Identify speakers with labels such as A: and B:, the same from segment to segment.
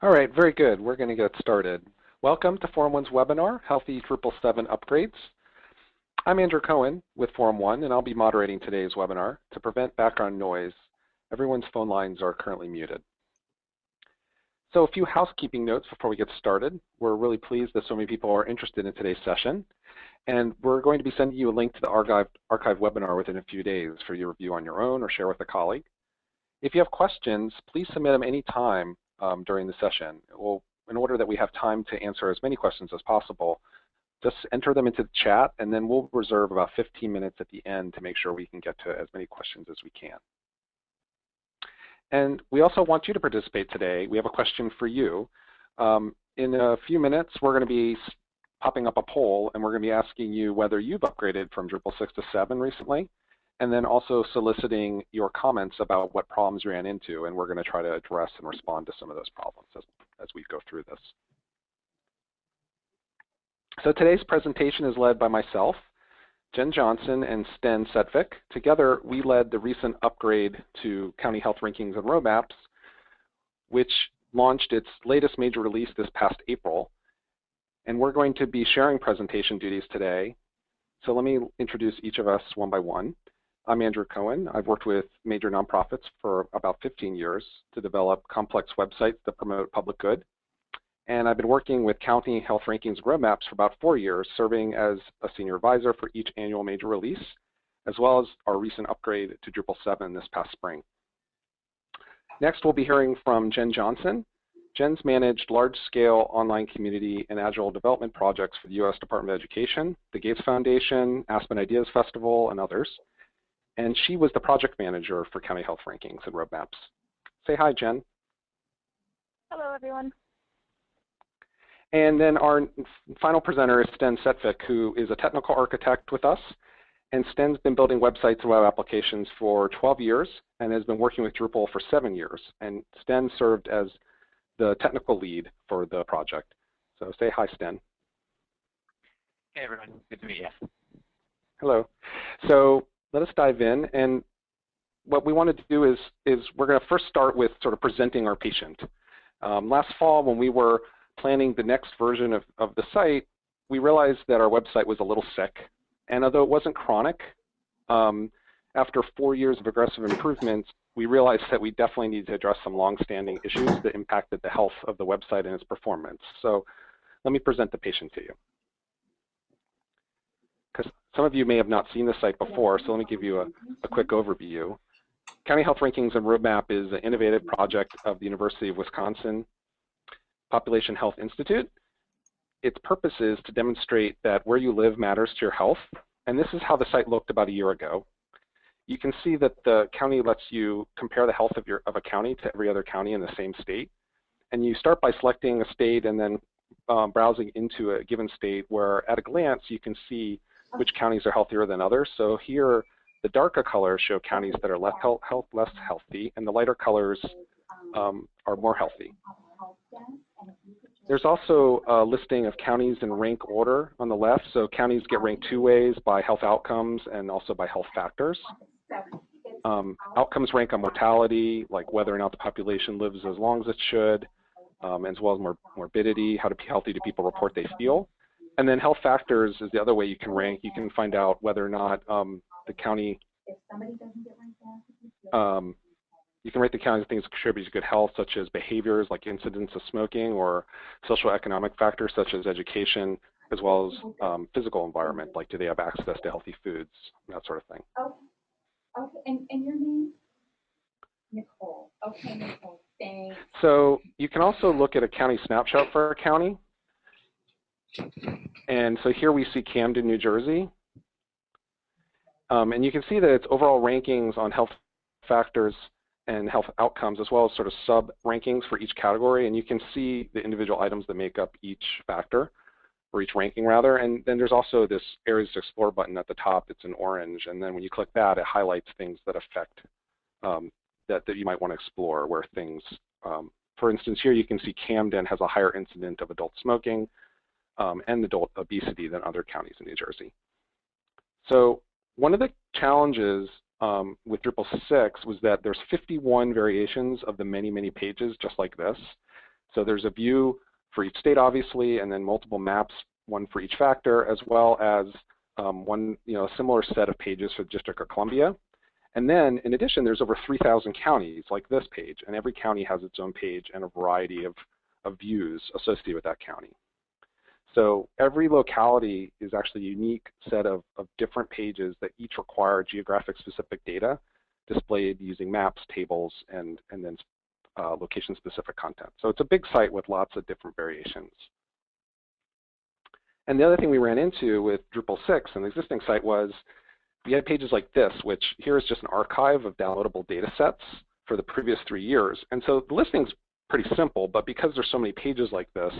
A: All right, very good. We're going to get started. Welcome to Forum 1's webinar, Healthy Drupal 7 Upgrades. I'm Andrew Cohen with Forum 1, and I'll be moderating today's webinar. To prevent background noise, everyone's phone lines are currently muted. So a few housekeeping notes before we get started. We're really pleased that so many people are interested in today's session, and we're going to be sending you a link to the archive webinar within a few days for your review on your own or share with a colleague. If you have questions, please submit them anytime during the session. In order that we have time to answer as many questions as possible, just enter them into the chat, and then we'll reserve about 15 minutes at the end to make sure we can get to as many questions as we can. And we also want you to participate today. We have a question for you. In a few minutes, we're going to be popping up a poll, and we're going to be asking you whether you've upgraded from Drupal 6 to 7 recently, and then also soliciting your comments about what problems you ran into, and we're going to try to address and respond to some of those problems as we go through this. So today's presentation is led by myself, Jen Johnson, and Sten Setvik. Together, we led the recent upgrade to County Health Rankings and Roadmaps, which launched its latest major release this past April. And we're going to be sharing presentation duties today. So let me introduce each of us one by one. I'm Andrew Cohen. I've worked with major nonprofits for about 15 years to develop complex websites that promote public good. And I've been working with County Health Rankings Roadmaps for about 4 years, serving as a senior advisor for each annual major release, as well as our recent upgrade to Drupal 7 this past spring. Next, we'll be hearing from Jen Johnson. Jen's managed large-scale online community and agile development projects for the U.S. Department of Education, the Gates Foundation, Aspen Ideas Festival, and others. And she was the project manager for County Health Rankings and Roadmaps. Say hi, Jen.
B: Hello, everyone.
A: And then our final presenter is Sten Setvik, who is a technical architect with us. And Sten's been building websites and web applications for 12 years and has been working with Drupal for 7 years. And Sten served as the technical lead for the project. So say hi, Sten.
C: Hey, everyone. Good to meet you.
A: Hello. So let us dive in. And what we wanted to do is we're going to first start with sort of presenting our patient. Last fall, when we were planning the next version of the site, we realized that our website was a little sick. And although it wasn't chronic, after 4 years of aggressive improvements, we realized that we definitely need to address some long-standing issues that impacted the health of the website and its performance. So let me present the patient to you. Because some of you may have not seen the site before, so let me give you a quick overview. County Health Rankings and Roadmap is an innovative project of the University of Wisconsin Population Health Institute. Its purpose is to demonstrate that where you live matters to your health, and this is how the site looked about a year ago. You can see that the county lets you compare the health of a county to every other county in the same state, and you start by selecting a state and then browsing into a given state where at a glance you can see which counties are healthier than others. So here the darker colors show counties that are less healthy, and the lighter colors are more healthy. There's also a listing of counties in rank order on the left. So counties get ranked 2 ways, by health outcomes and also by health factors. Outcomes rank on mortality, like whether or not the population lives as long as it should, as well as morbidity, how healthy do people report they feel. And then health factors is the other way you can rank. You can find out whether or not the county, you can rate the county as things that contribute to good health, such as behaviors like incidence of smoking, or social economic factors such as education, as well as physical environment, like do they have access to healthy foods, that sort of thing.
B: Okay. And your name? Nicole. Okay, Nicole. Thanks.
A: So you can also look at a county snapshot for a county. And so here we see Camden, New Jersey. And you can see that its overall rankings on health factors and health outcomes, as well as sort of sub-rankings for each category. And you can see the individual items that make up each factor, or each ranking rather. And then there's also this Areas to Explore button at the top. It's in orange. And then when you click that, it highlights things that affect, that you might want to explore, where things, for instance, here you can see Camden has a higher incident of adult smoking and adult obesity than other counties in New Jersey. So one of the challenges with Drupal 6 was that there's 51 variations of the many, many pages just like this. So there's a view for each state, obviously, and then multiple maps, one for each factor, as well as a similar set of pages for the District of Columbia. And then, in addition, there's over 3,000 counties like this page, and every county has its own page and a variety of views associated with that county. So every locality is actually a unique set of different pages that each require geographic specific data displayed using maps, tables, and then location specific content. So it's a big site with lots of different variations. And the other thing we ran into with Drupal 6 and the existing site was we had pages like this, which here is just an archive of downloadable data sets for the previous 3 years. And so the listing's pretty simple, but because there's so many pages like this,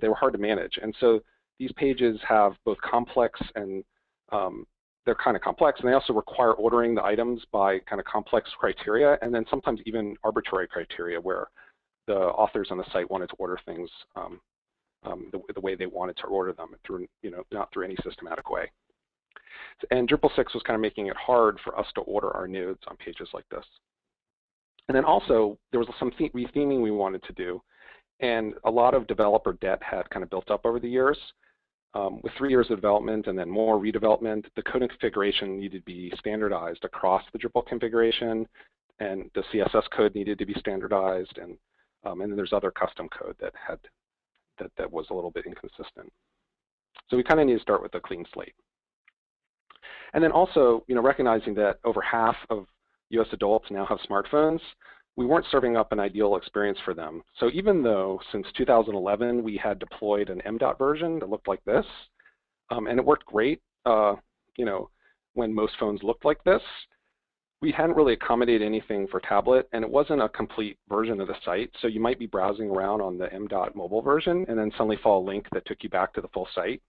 A: they were hard to manage. And so these pages have both complex and they're kind of complex, and they also require ordering the items by kind of complex criteria, and then sometimes even arbitrary criteria where the authors on the site wanted to order things the way they wanted to order them, through, not through any systematic way. And Drupal 6 was kind of making it hard for us to order our nodes on pages like this. And then also, there was some retheming we wanted to do, and a lot of developer debt had kind of built up over the years. With 3 years of development and then more redevelopment, the code and configuration needed to be standardized across the Drupal configuration, and the CSS code needed to be standardized, and then there's other custom code that was a little bit inconsistent. So we kind of need to start with a clean slate. And then also, recognizing that over half of US adults now have smartphones, we weren't serving up an ideal experience for them. So even though since 2011 we had deployed an MDOT version that looked like this, and it worked great, when most phones looked like this, we hadn't really accommodated anything for tablet, and it wasn't a complete version of the site. So you might be browsing around on the MDOT mobile version and then suddenly follow a link that took you back to the full site.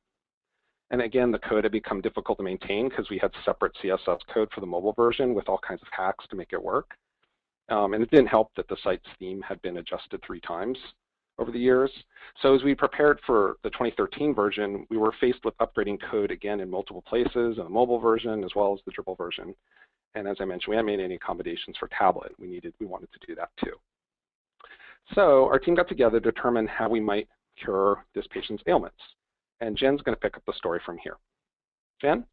A: And again, the code had become difficult to maintain because we had separate CSS code for the mobile version with all kinds of hacks to make it work. And it didn't help that the site's theme had been adjusted 3 times over the years. So as we prepared for the 2013 version, we were faced with upgrading code again in multiple places, in the mobile version as well as the Drupal version. And as I mentioned, we hadn't made any accommodations for tablet. We wanted to do that too. So our team got together to determine how we might cure this patient's ailments. And Jen's going to pick up the story from here. Jen?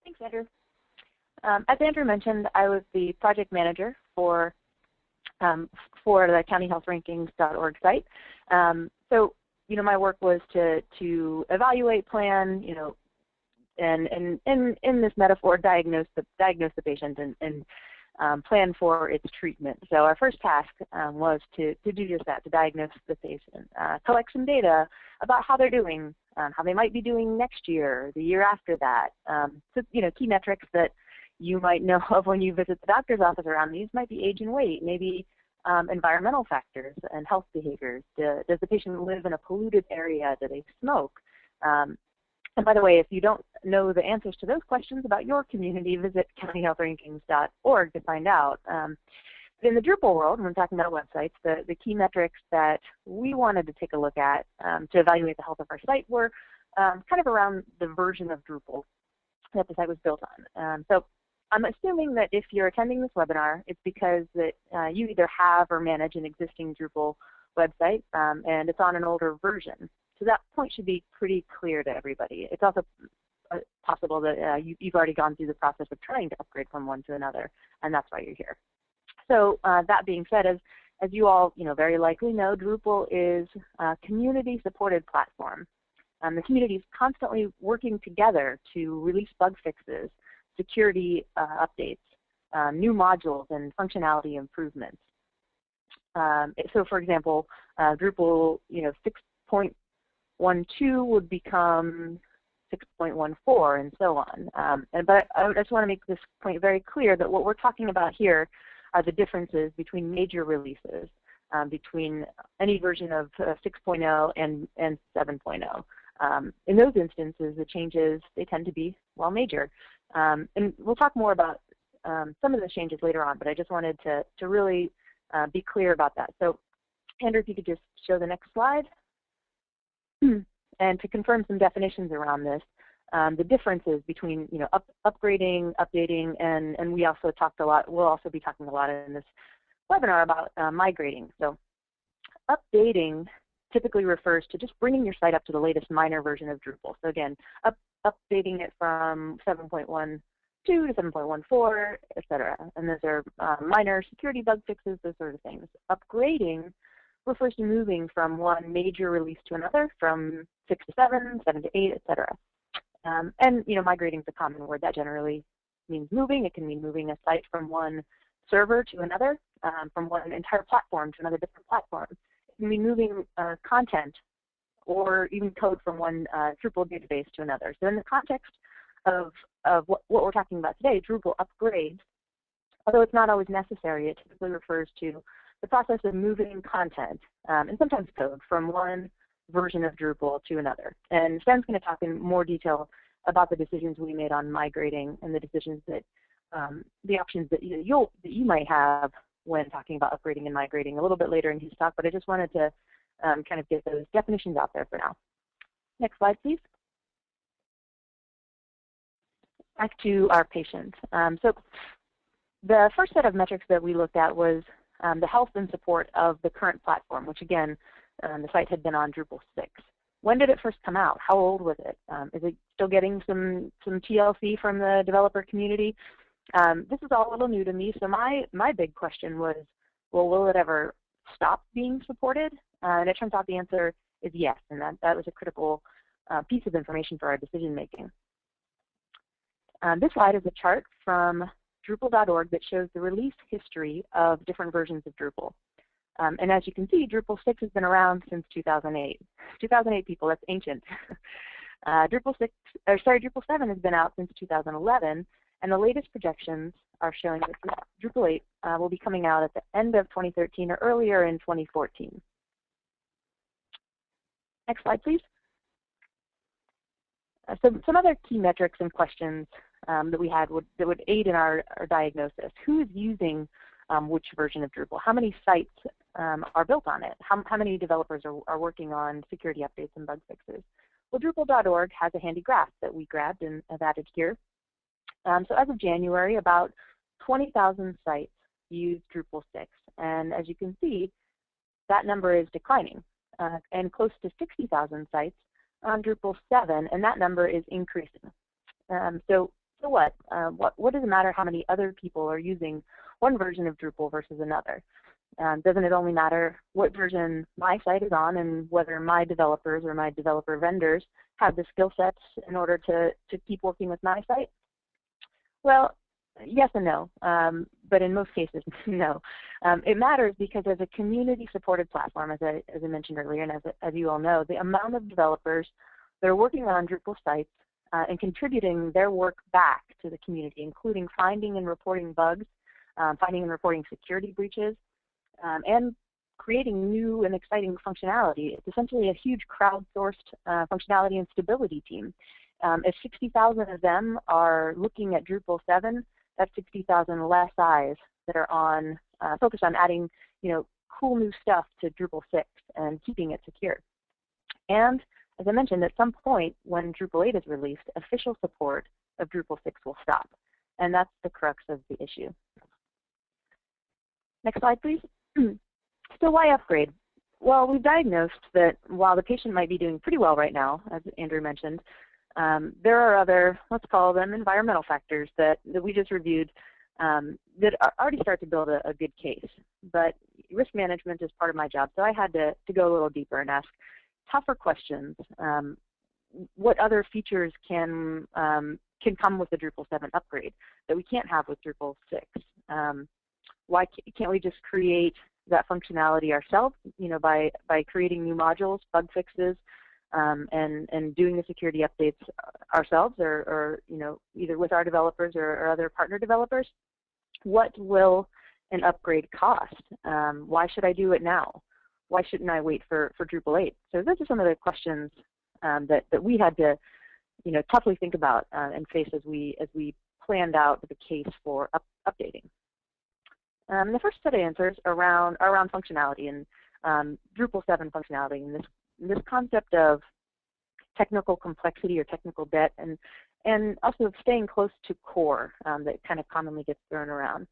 B: Thanks, Andrew. As Andrew mentioned, I was the project manager for the countyhealthrankings.org site. So, my work was to evaluate, plan, and in this metaphor, diagnose the patient and plan for its treatment. So our first task was to do just that, to diagnose the patient, collect some data about how they're doing, how they might be doing next year, the year after that. So, key metrics that you might know of when you visit the doctor's office around these might be age and weight, maybe environmental factors and health behaviors. Does the patient live in a polluted area? Do they smoke? And by the way, if you don't know the answers to those questions about your community, visit countyhealthrankings.org to find out. But in the Drupal world, when we're talking about websites, the key metrics that we wanted to take a look at to evaluate the health of our site were kind of around the version of Drupal that the site was built on. So I'm assuming that if you're attending this webinar, it's because that you either have or manage an existing Drupal website, and it's on an older version. So that point should be pretty clear to everybody. It's also possible that you've already gone through the process of trying to upgrade from one to another, and that's why you're here. So that being said, as you all very likely know, Drupal is a community-supported platform. The community is constantly working together to release bug fixes, security updates, new modules, and functionality improvements. So, for example, Drupal 6.12 would become 6.14 and so on. But I just want to make this point very clear that what we're talking about here are the differences between major releases, between any version of 6.0 and 7.0. In those instances, the changes, they tend to be, well, major. And we'll talk more about some of the changes later on, but I just wanted to really be clear about that. So, Andrew, if you could just show the next slide. And to confirm some definitions around this, the differences between upgrading, updating, and we also talked a lot, we'll also be talking a lot in this webinar about migrating. So updating typically refers to just bringing your site up to the latest minor version of Drupal. So again, updating it from 7.12 to 7.14, etc. And those are minor security bug fixes, those sort of things. Upgrading refers to moving from one major release to another, from 6 to 7, 7 to 8, etc. And migrating is a common word that generally means moving. It can mean moving a site from one server to another, from one entire platform to another different platform. It can mean moving content or even code from one Drupal database to another. So in the context of what we're talking about today, Drupal upgrades, although it's not always necessary, it typically refers to the process of moving content and sometimes code from one version of Drupal to another. And Sten's going to talk in more detail about the decisions we made on migrating and the decisions that the options that you might have when talking about upgrading and migrating a little bit later in his talk, but I just wanted to kind of get those definitions out there for now. Next slide, please. Back to our patients. So the first set of metrics that we looked at was the health and support of the current platform, which again, the site had been on Drupal 6. When did it first come out? How old was it? Is it still getting some TLC from the developer community? This is all a little new to me, so my big question was, well, will it ever stop being supported? And it turns out the answer is yes, and that was a critical piece of information for our decision making. This slide is a chart from Drupal.org that shows the release history of different versions of Drupal. And as you can see, Drupal 6 has been around since 2008. 2008, people, that's ancient. Drupal 7 has been out since 2011, and the latest projections are showing that Drupal 8 will be coming out at the end of 2013 or earlier in 2014. Next slide, please. So some other key metrics and questions that we had that would aid in our diagnosis. Who is using which version of Drupal? How many sites are built on it? How many developers are working on security updates and bug fixes? Well, Drupal.org has a handy graph that we grabbed and have added here. So as of January, about 20,000 sites use Drupal 6. And as you can see, that number is declining. And close to 60,000 sites on Drupal 7, and that number is increasing. So what? What does it matter how many other people are using one version of Drupal versus another? Doesn't it only matter what version my site is on and whether my developers or my developer vendors have the skill sets in order to keep working with my site? Well, yes and no, but in most cases, no. It matters because as a community-supported platform, as I mentioned earlier, and as you all know, the amount of developers that are working on Drupal sites and contributing their work back to the community, including finding and reporting bugs, finding and reporting security breaches, and creating new and exciting functionality. It's essentially a huge crowdsourced functionality and stability team. If 60,000 of them are looking at Drupal 7, that's 60,000 less eyes that are on focused on adding, cool new stuff to Drupal 6 and keeping it secure. And as I mentioned, at some point when Drupal 8 is released, official support of Drupal 6 will stop, and that's the crux of the issue. Next slide, please. So why upgrade? Well, we've diagnosed that while the patient might be doing pretty well right now, as Andrew mentioned, there are other, let's call them environmental factors that we just reviewed that already start to build a good case. But risk management is part of my job, so I had to go a little deeper and ask tougher questions. What other features can come with the Drupal 7 upgrade that we can't have with Drupal 6? Why can't we just create that functionality ourselves, by creating new modules, bug fixes, and doing the security updates ourselves, or either with our developers or other partner developers? What will an upgrade cost? Why should I do it now? Why shouldn't I wait for Drupal 8? So those are some of the questions that we had to toughly think about and face as we planned out the case for updating. The first set of answers around functionality and Drupal 7 functionality, and this concept of technical complexity or technical debt, and also staying close to core that kind of commonly gets thrown around.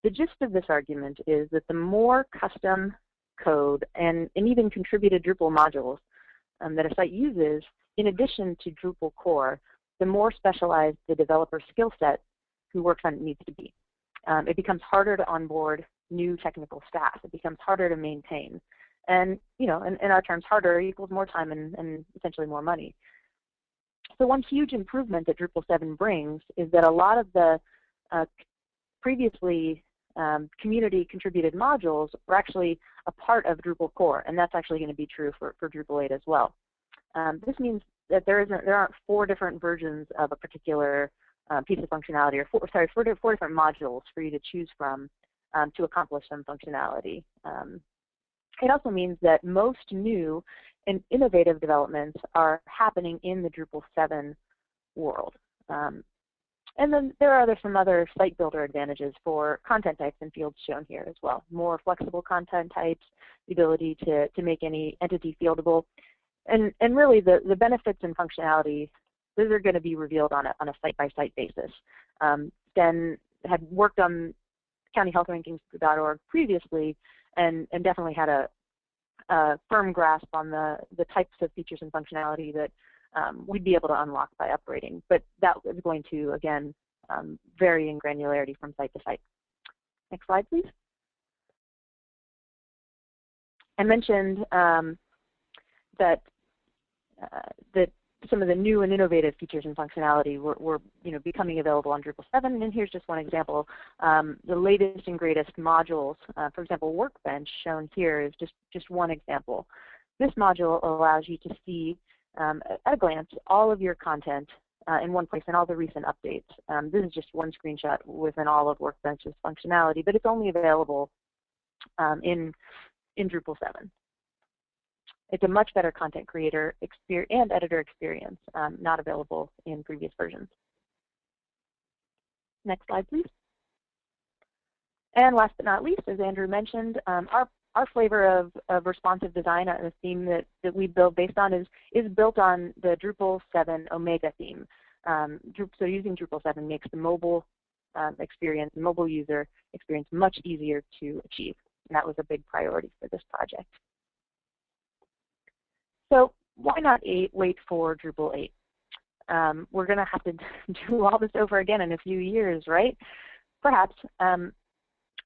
B: The gist of this argument is that the more custom code, and even contributed Drupal modules that a site uses, in addition to Drupal core, the more specialized the developer skill set who works on it needs to be. It becomes harder to onboard new technical staff. It becomes harder to maintain. And, in our terms, harder equals more time and essentially more money. So one huge improvement that Drupal 7 brings is that a lot of the previously community contributed modules were actually a part of Drupal core, and that's actually going to be true for Drupal 8 as well. This means that there aren't 4 different versions of a particular piece of functionality, or four different modules for you to choose from to accomplish some functionality. It also means that most new and innovative developments are happening in the Drupal 7 world. And then there are some other site builder advantages for content types and fields shown here as well. More flexible content types, the ability to make any entity fieldable, and really the benefits and functionality, those are going to be revealed on a site-by-site basis. Sten had worked on countyhealthrankings.org previously and definitely had a firm grasp on the types of features and functionality that we'd be able to unlock by upgrading. But that is going to, again, vary in granularity from site to site. Next slide, please. I mentioned that some of the new and innovative features and functionality were becoming available on Drupal 7, and here's just one example. The latest and greatest modules, for example, Workbench shown here is just one example. This module allows you to see at a glance all of your content in one place and all the recent updates. This is just one screenshot within all of Workbench's functionality, but it's only available in Drupal 7. It's a much better content creator and editor experience, not available in previous versions. Next slide, please. And last but not least, as Andrew mentioned, our flavor of responsive design, a theme that we build based on, is built on the Drupal 7 Omega theme. So using Drupal 7 makes the mobile experience, the mobile user experience, much easier to achieve. And that was a big priority for this project. So why not wait for Drupal 8? We're going to have to do all this over again in a few years, right? Perhaps,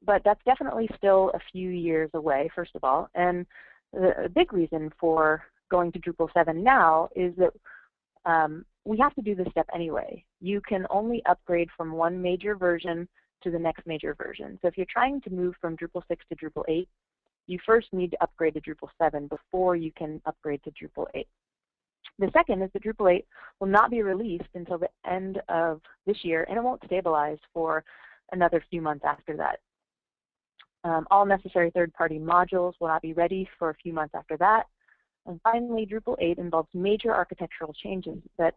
B: but that's definitely still a few years away, first of all. And the big reason for going to Drupal 7 now is that we have to do this step anyway. You can only upgrade from one major version to the next major version. So if you're trying to move from Drupal 6 to Drupal 8, you first need to upgrade to Drupal 7 before you can upgrade to Drupal 8. The second is that Drupal 8 will not be released until the end of this year, and it won't stabilize for another few months after that. All necessary third-party modules will not be ready for a few months after that. And finally, Drupal 8 involves major architectural changes that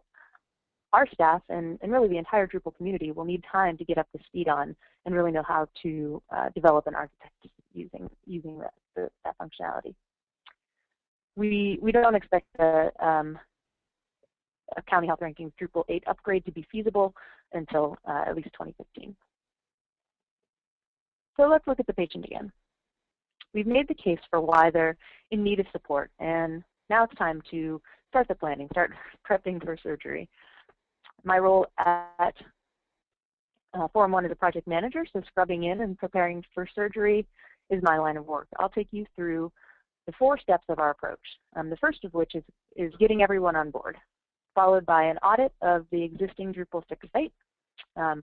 B: our staff and really the entire Drupal community will need time to get up to speed on and really know how to develop and architect using that functionality. We don't expect a County Health Rankings Drupal 8 upgrade to be feasible until at least 2015. So let's look at the patient again. We've made the case for why they're in need of support, and now it's time to start the planning, start prepping for surgery. My role at Forum 1 as a project manager, so scrubbing in and preparing for surgery is my line of work. I'll take you through the 4 steps of our approach. The first of which is getting everyone on board, followed by an audit of the existing Drupal 6 site,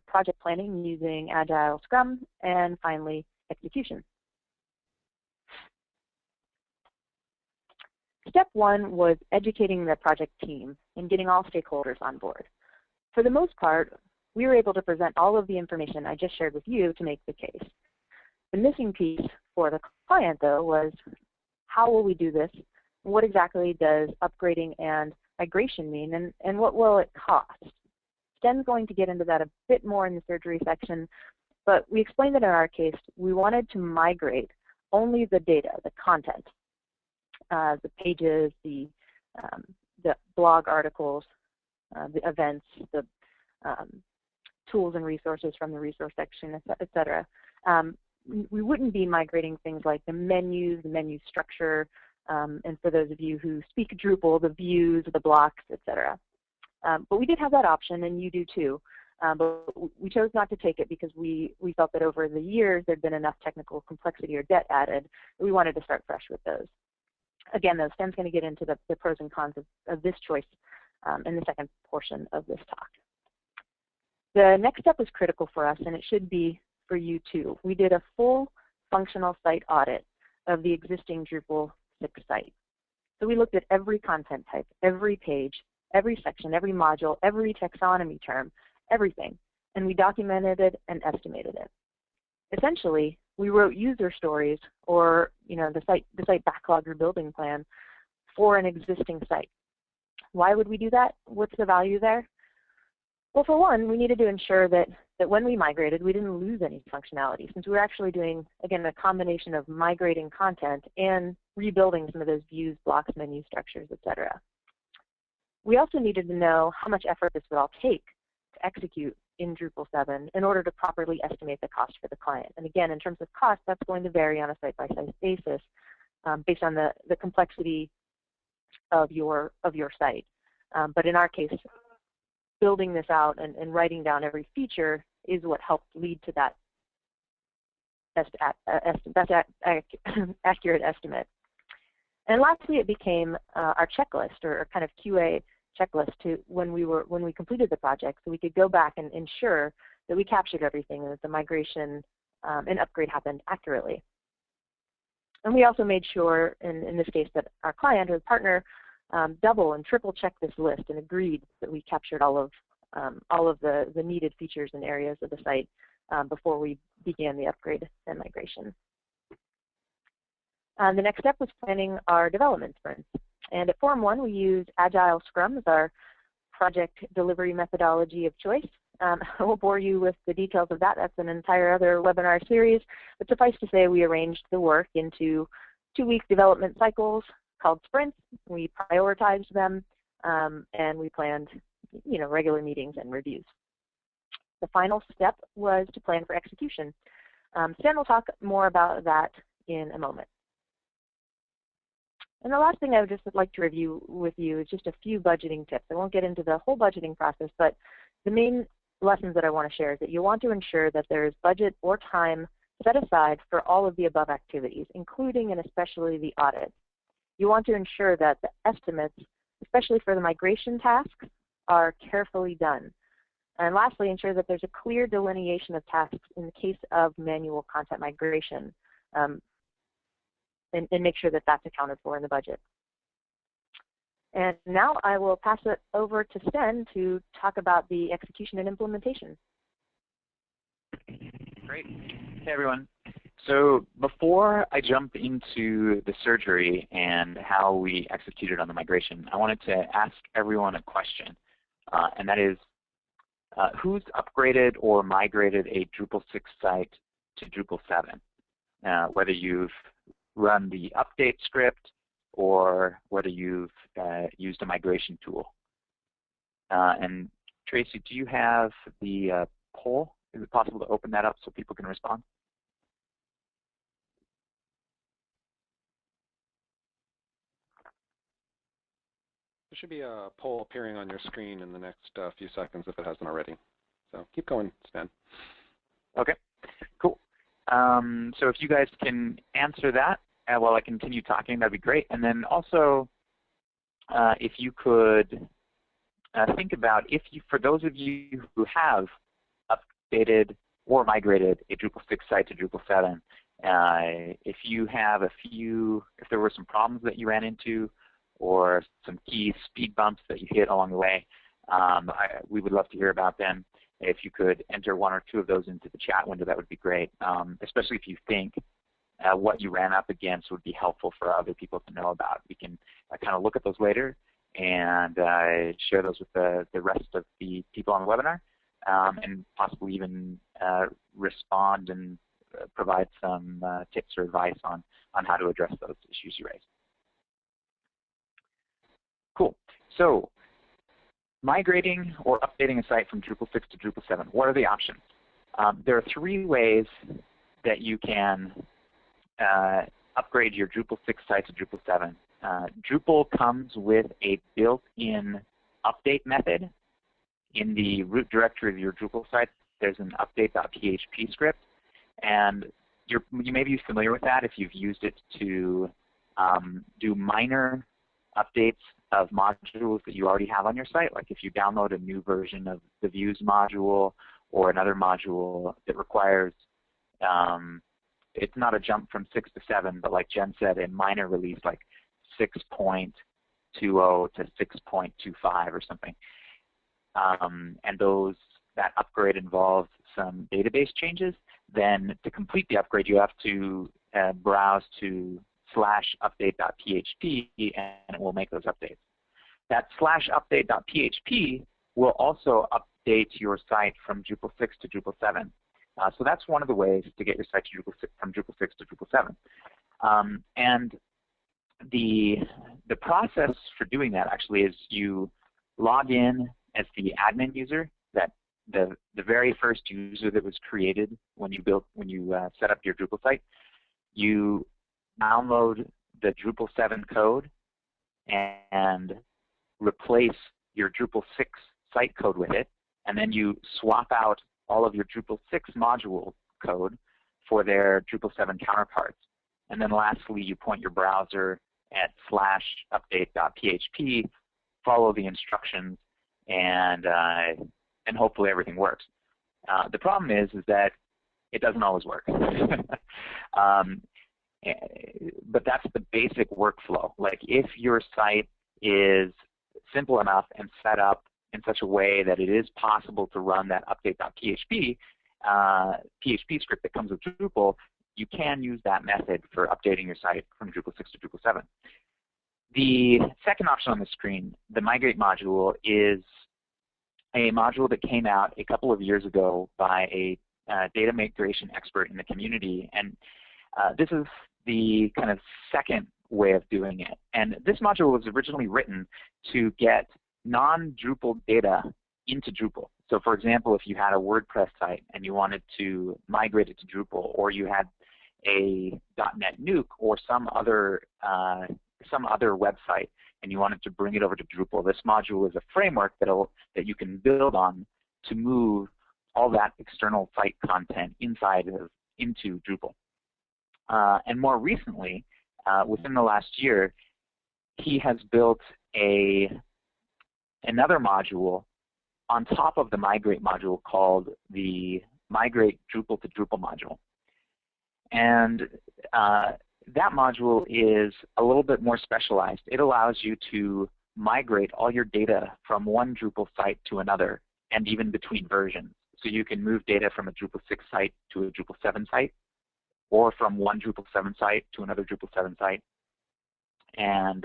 B: project planning using Agile Scrum, and finally execution. Step 1 was educating the project team and getting all stakeholders on board. For the most part, we were able to present all of the information I just shared with you to make the case. The missing piece for the client, though, was how will we do this? What exactly does upgrading and migration mean, and what will it cost? Sten's going to get into that a bit more in the surgery section, but we explained that in our case, we wanted to migrate only the data, the content, the pages, the blog articles, the events, the tools and resources from the resource section, et cetera. we wouldn't be migrating things like the menus, the menu structure, and for those of you who speak Drupal, the views, the blocks, etc. But we did have that option, and you do too. But we chose not to take it because we felt that over the years there'd been enough technical complexity or debt added that we wanted to start fresh with those. Again, though, Sten's going to get into the pros and cons of this choice in the second portion of this talk. The next step was critical for us, and it should be for you too. We did a full functional site audit of the existing Drupal 6 site. So we looked at every content type, every page, every section, every module, every taxonomy term, everything, and we documented it and estimated it. Essentially, we wrote user stories, or the site backlog rebuilding plan for an existing site. Why would we do that? What's the value there? Well, for one, we needed to ensure that when we migrated, we didn't lose any functionality, since we were actually doing, again, a combination of migrating content and rebuilding some of those views, blocks, menu structures, etc. We also needed to know how much effort this would all take to execute in Drupal 7 in order to properly estimate the cost for the client. And again, in terms of cost, that's going to vary on a site-by-site basis based on the complexity of your site. But in our case, building this out and writing down every feature is what helped lead to that accurate estimate. And lastly, it became our checklist, or kind of QA checklist, to when we completed the project, so we could go back and ensure that we captured everything and that the migration and upgrade happened accurately. And we also made sure, in this case, that our client or partner double and triple checked this list and agreed that we captured all of the needed features and areas of the site before we began the upgrade and migration. The next step was planning our development sprints. And at Forum 1, we use Agile Scrum as our project delivery methodology of choice. I won't bore you with the details of that. That's an entire other webinar series. But suffice to say, we arranged the work into 2-week development cycles called sprints. We prioritized them, and we planned regular meetings and reviews. The final step was to plan for execution. Stan will talk more about that in a moment. And the last thing I would just like to review with you is just a few budgeting tips. I won't get into the whole budgeting process, but the main lessons that I want to share is that you want to ensure that there is budget or time set aside for all of the above activities, including and especially the audit. You want to ensure that the estimates, especially for the migration tasks, are carefully done. And lastly, ensure that there's a clear delineation of tasks in the case of manual content migration. And make sure that that's accounted for in the budget. And now I will pass it over to Sten to talk about the execution and implementation.
C: Great. Hey, everyone. So before I jump into the surgery and how we executed on the migration, I wanted to ask everyone a question, and that is, who's upgraded or migrated a Drupal 6 site to Drupal 7? Whether you've run the update script or whether you've used a migration tool. And Tracy, do you have the poll? Is it possible to open that up so people can respond?
A: There should be a poll appearing on your screen in the next few seconds if it hasn't already. So keep going, Stan.
C: Okay, cool. So if you guys can answer that while I continue talking, that'd be great. And then also, if you could think about, for those of you who have updated or migrated a Drupal 6 site to Drupal 7, if you have if there were some problems that you ran into or some key speed bumps that you hit along the way, we would love to hear about them. If you could enter 1 or 2 of those into the chat window, that would be great, especially if you think what you ran up against would be helpful for other people to know about. We can kind of look at those later and share those with the rest of the people on the webinar, and possibly even respond and provide some tips or advice on how to address those issues you raised. Cool. So migrating or updating a site from Drupal 6 to Drupal 7, what are the options? There are 3 ways that you can upgrade your Drupal 6 site to Drupal 7. Drupal comes with a built-in update method. In the root directory of your Drupal site, there's an update.php script, and you may be familiar with that if you've used it to do minor updates of modules that you already have on your site, like if you download a new version of the views module or another module that requires, it's not a jump from 6 to 7, but like Jen said, a minor release like 6.20 to 6.25 or something. And that upgrade involves some database changes. Then to complete the upgrade, you have to browse to /update.php, and it will make those updates. That /update.php will also update your site from Drupal 6 to Drupal 7. So that's one of the ways to get your site to from Drupal 6 to Drupal 7. And the process for doing that actually is you log in as the admin user, that the very first user that was created when you set up your Drupal site. You download the Drupal 7 code and replace your Drupal 6 site code with it, and then you swap out all of your Drupal 6 module code for their Drupal 7 counterparts. And then lastly, you point your browser at /update.php, follow the instructions, and hopefully everything works. The problem is that it doesn't always work. But that's the basic workflow. Like if your site is simple enough and set up in such a way that it is possible to run that update.php PHP script that comes with Drupal, you can use that method for updating your site from Drupal 6 to Drupal 7. The second option on the screen, the Migrate module, is a module that came out a couple of years ago by a data migration expert in the community, and this is the kind of second way of doing it. And this module was originally written to get non-Drupal data into Drupal. So for example, if you had a WordPress site and you wanted to migrate it to Drupal, or you had a .NET Nuke or some other website and you wanted to bring it over to Drupal, this module is a framework that you can build on to move all that external site content into Drupal. And more recently, within the last year, he has built another module on top of the Migrate module called the Migrate Drupal to Drupal module. And that module is a little bit more specialized. It allows you to migrate all your data from one Drupal site to another, and even between versions. So you can move data from a Drupal 6 site to a Drupal 7 site, or from one Drupal 7 site to another Drupal 7 site. And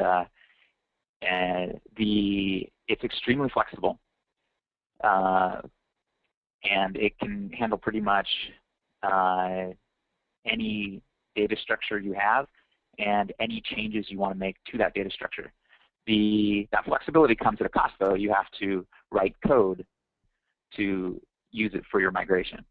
C: it's extremely flexible. And it can handle pretty much any data structure you have and any changes you want to make to that data structure. That flexibility comes at a cost, though. You have to write code to use it for your migration.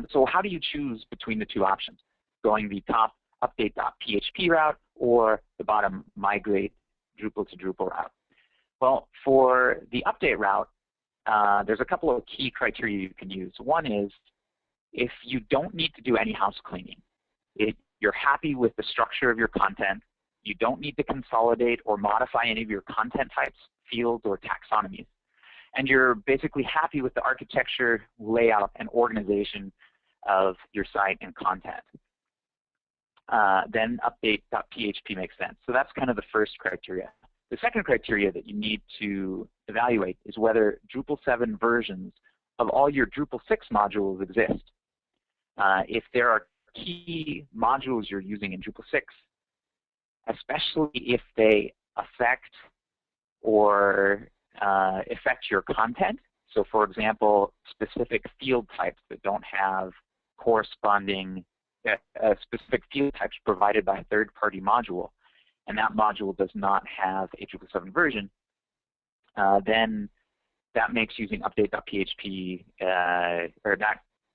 C: So how do you choose between the two options, going the top update.php route or the bottom migrate Drupal to Drupal route? Well, for the update route, there's a couple of key criteria you can use. One is if you don't need to do any house cleaning, if you're happy with the structure of your content, you don't need to consolidate or modify any of your content types, fields, or taxonomies, and you're basically happy with the architecture, layout, and organization of your site and content, then update.php makes sense. So that's kind of the first criteria. The second criteria that you need to evaluate is whether Drupal 7 versions of all your Drupal 6 modules exist. If there are key modules you're using in Drupal 6, especially if they affect your content. So for example, specific field types that don't have corresponding specific field types provided by a third-party module, and that module does not have a Drupal 7 version, then that makes using update.php, or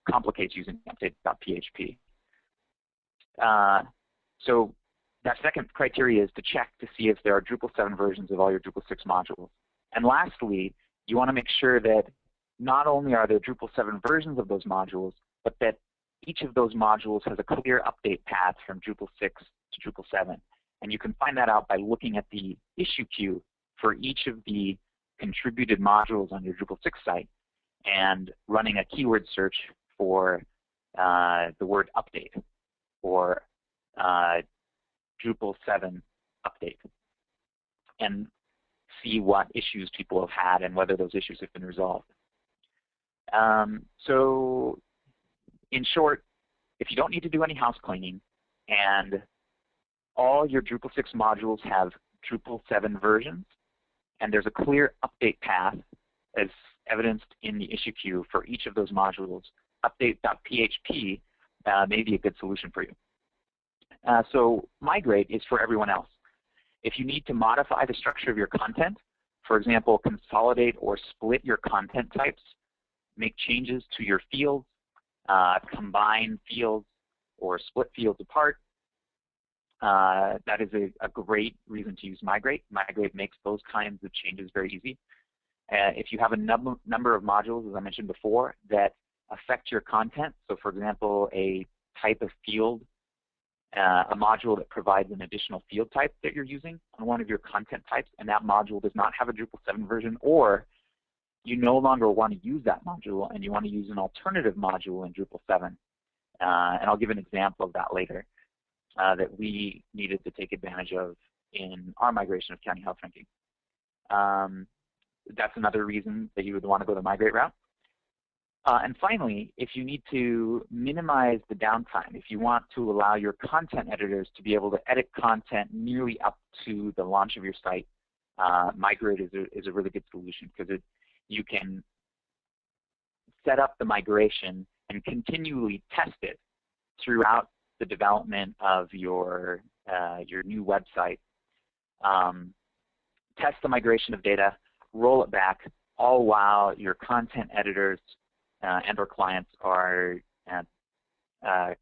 C: complicates using update.php. So that second criteria is to check to see if there are Drupal 7 versions of all your Drupal 6 modules. And lastly, you want to make sure that not only are there Drupal 7 versions of those modules, but that each of those modules has a clear update path from Drupal 6 to Drupal 7. And you can find that out by looking at the issue queue for each of the contributed modules on your Drupal 6 site and running a keyword search for the word update or Drupal 7 update, and see what issues people have had and whether those issues have been resolved. So in short, if you don't need to do any house cleaning and all your Drupal 6 modules have Drupal 7 versions, and there's a clear update path as evidenced in the issue queue for each of those modules, update.php may be a good solution for you. So Migrate is for everyone else. If you need to modify the structure of your content, for example, consolidate or split your content types, make changes to your fields, combine fields, or split fields apart, that is a great reason to use Migrate. Migrate makes those kinds of changes very easy. If you have a number of modules, as I mentioned before, that affect your content, so for example, a type of field, a module that provides an additional field type that you're using on one of your content types, and that module does not have a Drupal 7 version, or you no longer want to use that module and you want to use an alternative module in Drupal 7. And I'll give an example of that later that we needed to take advantage of in our migration of County Health Ranking. That's another reason that you would want to go the Migrate route. And finally, if you need to minimize the downtime, if you want to allow your content editors to be able to edit content nearly up to the launch of your site, Migrate is a really good solution because you can set up the migration and continually test it throughout the development of your new website. Test the migration of data, roll it back, all while your content editors and or clients are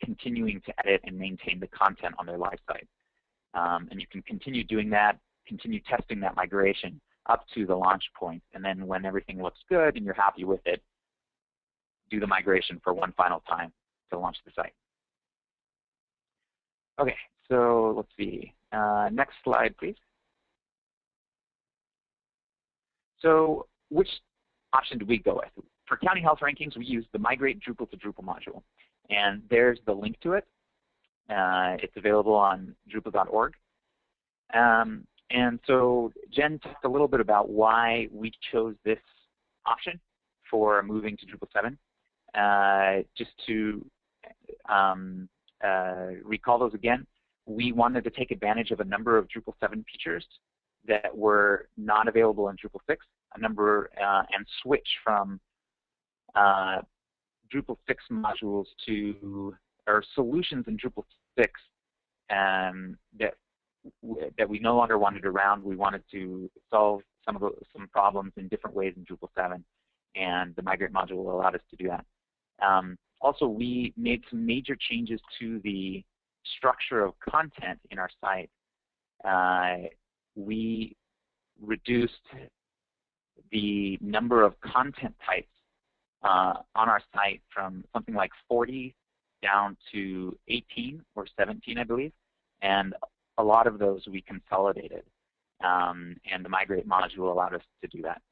C: continuing to edit and maintain the content on their live site. And you can continue doing that, continue testing that migration up to the launch point, and then when everything looks good and you're happy with it, do the migration for one final time to launch the site. Okay, so let's see. Next slide, please. So which option do we go with? For County Health Rankings, we use the Migrate Drupal to Drupal module. And there's the link to it. It's available on Drupal.org. And so Jen talked a little bit about why we chose this option for moving to Drupal 7. Just to recall those again, we wanted to take advantage of a number of Drupal 7 features that were not available in Drupal 6, and switch from Drupal 6 modules to, or solutions in Drupal 6 that we no longer wanted around. We wanted to solve some problems in different ways in Drupal 7, and the Migrate module allowed us to do that. Also, we made some major changes to the structure of content in our site. We reduced the number of content types on our site from something like 40 down to 18 or 17, I believe, and a lot of those we consolidated, and the Migrate module allowed us to do that.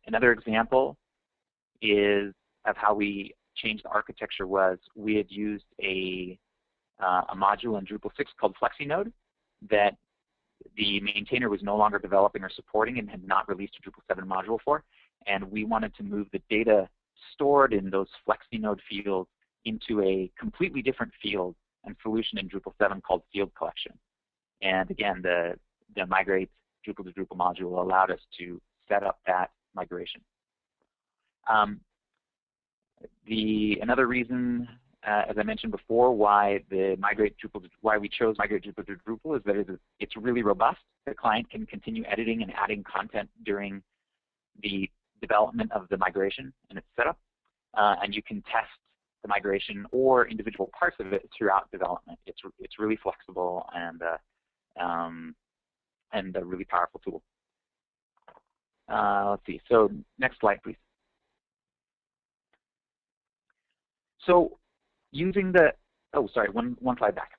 C: Another example is of how we changed the architecture was we had used a module in Drupal 6 called FlexiNode that the maintainer was no longer developing or supporting and had not released a Drupal 7 module for, and we wanted to move the data stored in those FlexiNode fields into a completely different field and solution in Drupal 7 called Field Collection. And again, the Migrate Drupal to Drupal module allowed us to set up that migration. Another reason, as I mentioned before, why we chose Migrate Drupal to Drupal is that it's really robust. The client can continue editing and adding content during the development of the migration and its setup. and you can test the migration or individual parts of it throughout development. It's really flexible and a really powerful tool. Let's see. So next slide, please. So using the one slide back.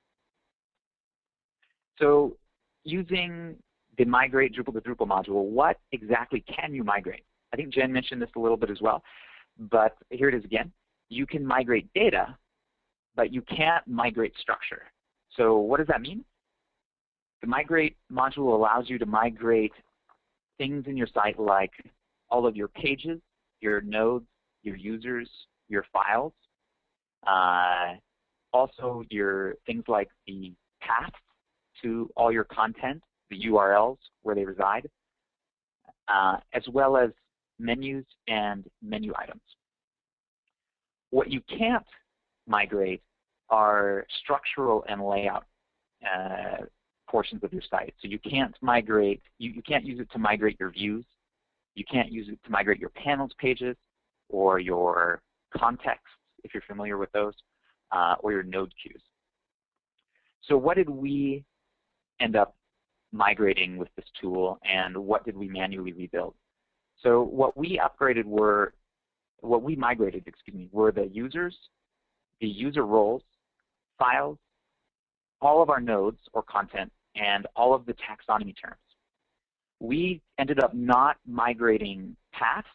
C: So using the Migrate Drupal to Drupal module, what exactly can you migrate? I think Jen mentioned this a little bit as well, but here it is again. You can migrate data, but you can't migrate structure. So what does that mean? The Migrate module allows you to migrate things in your site like all of your pages, your nodes, your users, your files, also your things like the paths to all your content, the URLs where they reside, as well as menus and menu items. What you can't migrate are structural and layout portions of your site. So you can't migrate, you can't use it to migrate your views. You can't use it to migrate your panels pages or your contexts, if you're familiar with those, or your node queues. So what did we end up migrating with this tool, and what did we manually rebuild? So what we migrated, were the users, the user roles, files, all of our nodes or content, and all of the taxonomy terms. We ended up not migrating paths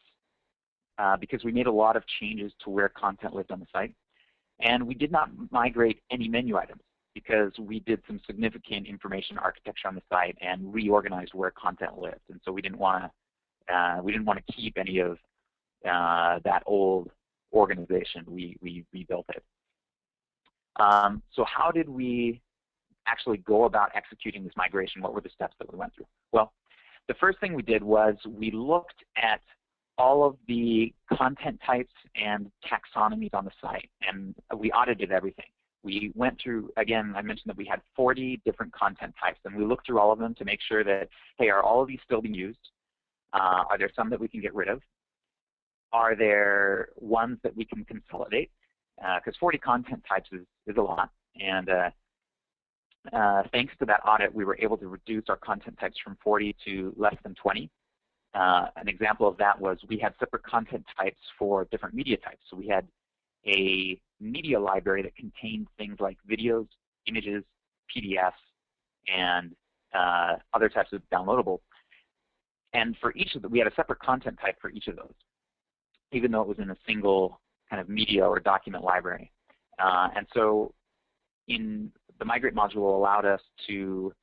C: because we made a lot of changes to where content lived on the site. And we did not migrate any menu items because we did some significant information architecture on the site and reorganized where content lived. And so we didn't want to keep any of that old organization. We rebuilt it. So how did we actually go about executing this migration? What were the steps that we went through? Well, the first thing we did was we looked at all of the content types and taxonomies on the site, and we audited everything. We went through, again, I mentioned that we had 40 different content types, and we looked through all of them to make sure that, hey, are all of these still being used? Are there some that we can get rid of? Are there ones that we can consolidate? Because 40 content types is a lot, and thanks to that audit, we were able to reduce our content types from 40 to less than 20. An example of that was we had separate content types for different media types. So we had a media library that contained things like videos, images, PDFs, and other types of downloadable. And for each of them, we had a separate content type for each of those, even though it was in a single kind of media or document library. And so in the Migrate module allowed us to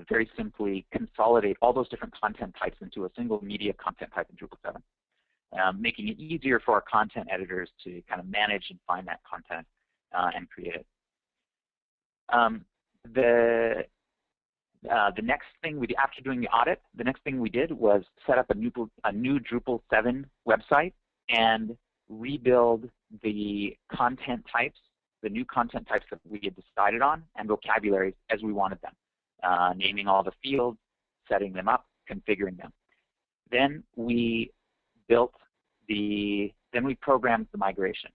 C: very simply consolidate all those different content types into a single media content type in Drupal 7, making it easier for our content editors to kind of manage and find that content and create it. The next thing we did, after doing the audit, the next thing we did was set up a new Drupal 7 website and rebuild the content types, the new content types that we had decided on, and vocabularies as we wanted them, naming all the fields, setting them up, configuring them. Then we programmed the migration,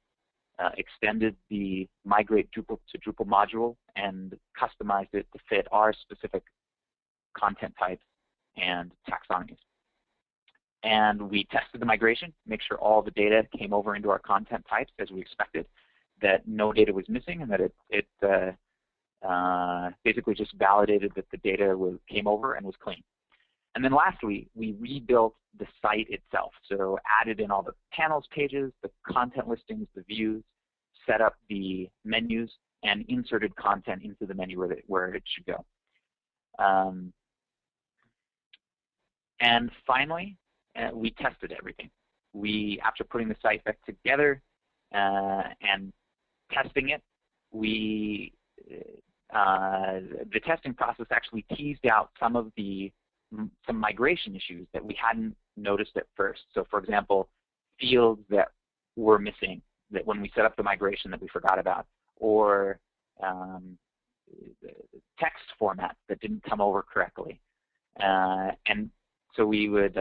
C: extended the Migrate Drupal to Drupal module, and customized it to fit our specific content types and taxonomies. And we tested the migration, make sure all the data came over into our content types as we expected, that no data was missing, and that it basically just validated that the data came over and was clean. And then lastly, we rebuilt the site itself. So added in all the panels pages, the content listings, the views, set up the menus, and inserted content into the menu where it should go. And finally, we tested everything. After putting the site back together and testing it, the testing process actually teased out some migration issues that we hadn't noticed at first. So for example, fields that were missing that when we set up the migration that we forgot about, or text format that didn't come over correctly. And so we would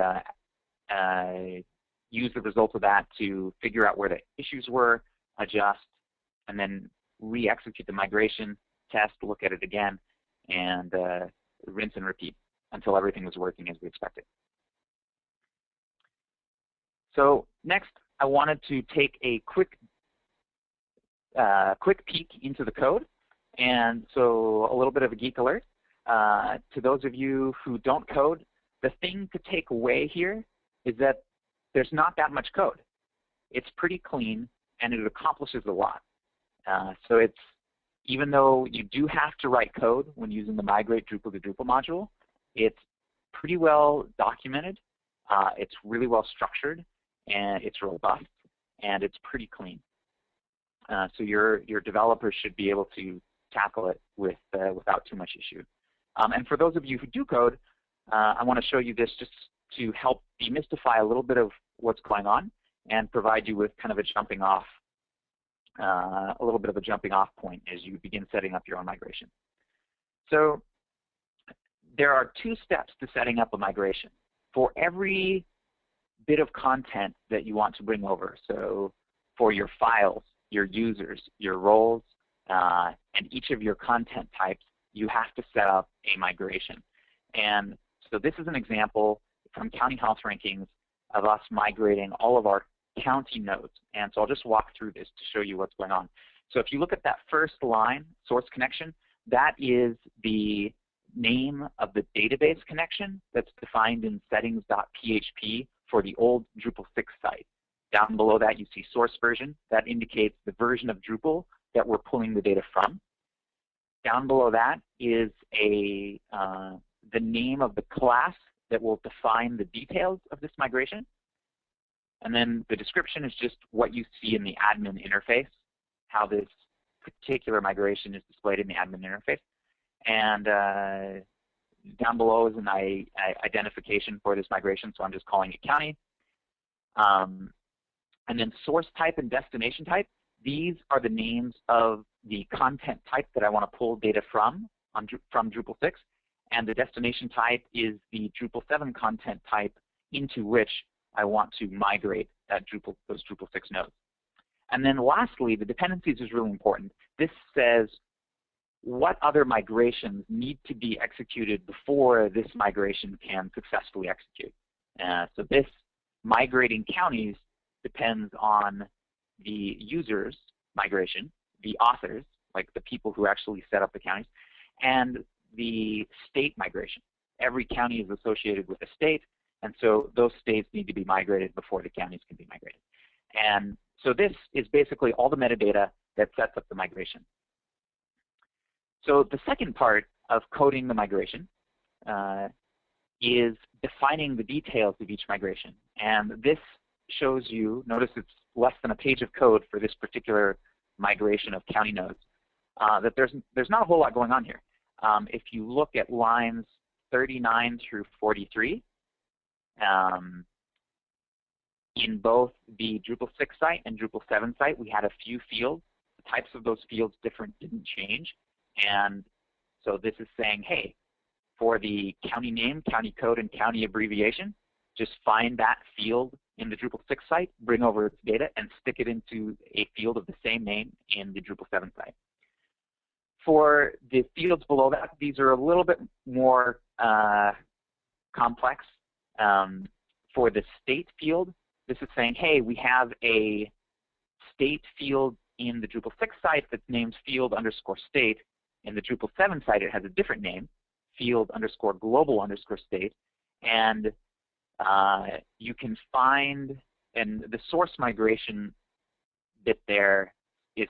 C: use the results of that to figure out where the issues were, adjust, and then re-execute the migration, test, look at it again, and rinse and repeat until everything was working as we expected. So next, I wanted to take a quick peek into the code. And so a little bit of a geek alert. To those of you who don't code, the thing to take away here is that there's not that much code. It's pretty clean, and it accomplishes a lot. So it's, even though you do have to write code when using the Migrate Drupal to Drupal module, it's pretty well documented. It's really well structured, and it's robust, and it's pretty clean. So your developers should be able to tackle it without too much issue. And for those of you who do code, I want to show you this just to help demystify a little bit of what's going on and provide you with kind of a jumping off, a little bit of a jumping off point as you begin setting up your own migration. So there are 2 steps to setting up a migration. For every bit of content that you want to bring over, so for your files, your users, your roles, and each of your content types, you have to set up a migration. And so this is an example from County Health Rankings of us migrating all of our county nodes. And so I'll just walk through this to show you what's going on. So if you look at that first line, source connection, that is the name of the database connection that's defined in settings.php for the old Drupal 6 site. Down below that, you see source version. That indicates the version of Drupal that we're pulling the data from. Down below that is the name of the class that will define the details of this migration. And then the description is just what you see in the admin interface, how this particular migration is displayed in the admin interface. And down below is an identification for this migration, so I'm just calling it county. And then source type and destination type, these are the names of the content type that I want to pull data from Drupal 6. And the destination type is the Drupal 7 content type into which I want to migrate those Drupal 6 nodes. And then lastly, the dependencies is really important. This says what other migrations need to be executed before this migration can successfully execute. So this migrating counties depends on the users migration, the authors, like the people who actually set up the counties, and the state migration. Every county is associated with a state, and so those states need to be migrated before the counties can be migrated. And so this is basically all the metadata that sets up the migration. So the second part of coding the migration is defining the details of each migration. And this shows you, notice it's less than a page of code for this particular migration of county nodes, that there's not a whole lot going on here. If you look at lines 39 through 43, in both the Drupal 6 site and Drupal 7 site, we had a few fields. The types of those fields didn't change. And so this is saying, hey, for the county name, county code, and county abbreviation, just find that field in the Drupal 6 site, bring over its data, and stick it into a field of the same name in the Drupal 7 site. For the fields below that, these are a little bit more complex. For the state field, this is saying, hey, we have a state field in the Drupal 6 site that's named field_state. In the Drupal 7 site, it has a different name, field_global_state. And you can find, and the source migration bit there is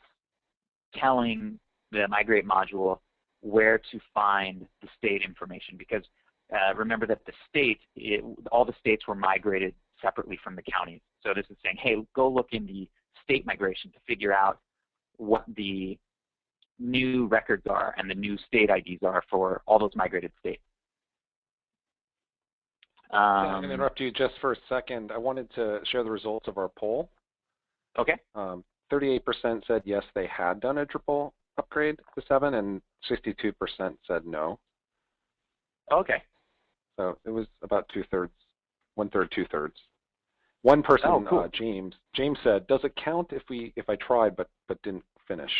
C: telling the Migrate module where to find the state information, because remember that the state, all the states were migrated separately from the counties. So this is saying, hey, go look in the state migration to figure out what the new records are and the new state IDs are for all those migrated states.
A: I'm going to interrupt you just for a second. I wanted to share the results of our poll.
C: Okay.
A: 38% said yes, they had done a Drupal upgrade to 7, and 62% said no.
C: Okay.
A: So it was about 2/3, 1/3, 2/3. One person,
C: Oh, cool.
A: James said, "Does it count if I tried but didn't finish?"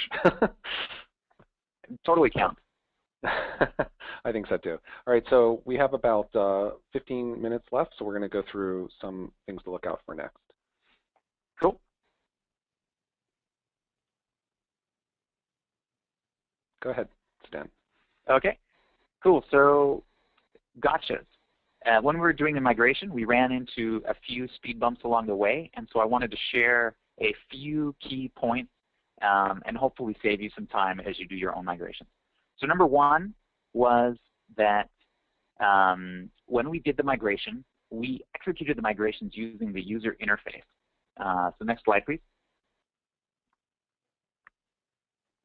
C: Totally counts.
A: I think so too. All right, so we have about 15 minutes left, so we're going to go through some things to look out for next.
C: Cool.
A: Go ahead, Stan.
C: Okay, cool. So gotchas. When we were doing the migration, we ran into a few speed bumps along the way, and so I wanted to share a few key points and hopefully save you some time as you do your own migration. So number one was that when we did the migration, we executed the migrations using the user interface. So next slide, please.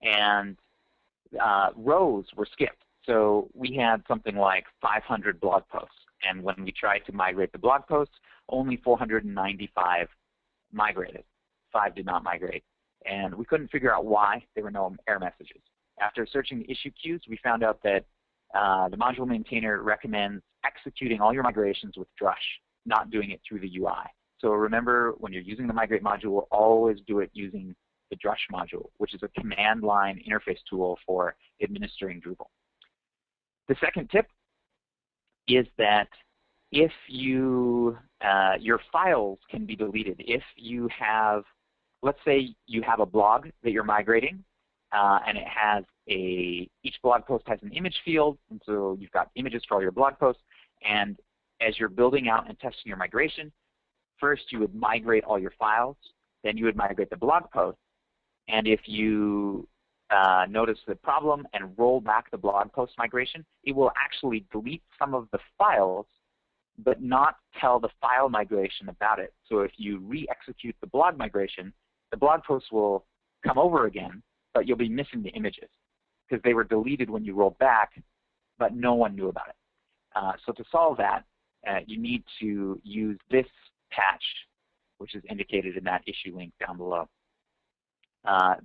C: And rows were skipped. So we had something like 500 blog posts. And when we tried to migrate the blog posts, only 495 migrated. 5 did not migrate. And we couldn't figure out why. There were no error messages. After searching the issue queues, we found out that the module maintainer recommends executing all your migrations with Drush, not doing it through the UI. So remember, when you're using the Migrate module, always do it using the Drush module, which is a command line interface tool for administering Drupal. The second tip is that if you, your files can be deleted. If you have, let's say you have a blog that you're migrating, and it has each blog post has an image field, and so you've got images for all your blog posts, and as you're building out and testing your migration, first you would migrate all your files, then you would migrate the blog post, and if you notice the problem and roll back the blog post migration, it will actually delete some of the files but not tell the file migration about it. So if you re-execute the blog migration, the blog post will come over again, but you'll be missing the images because they were deleted when you rolled back, but no one knew about it. So to solve that, you need to use this patch, which is indicated in that issue link down below.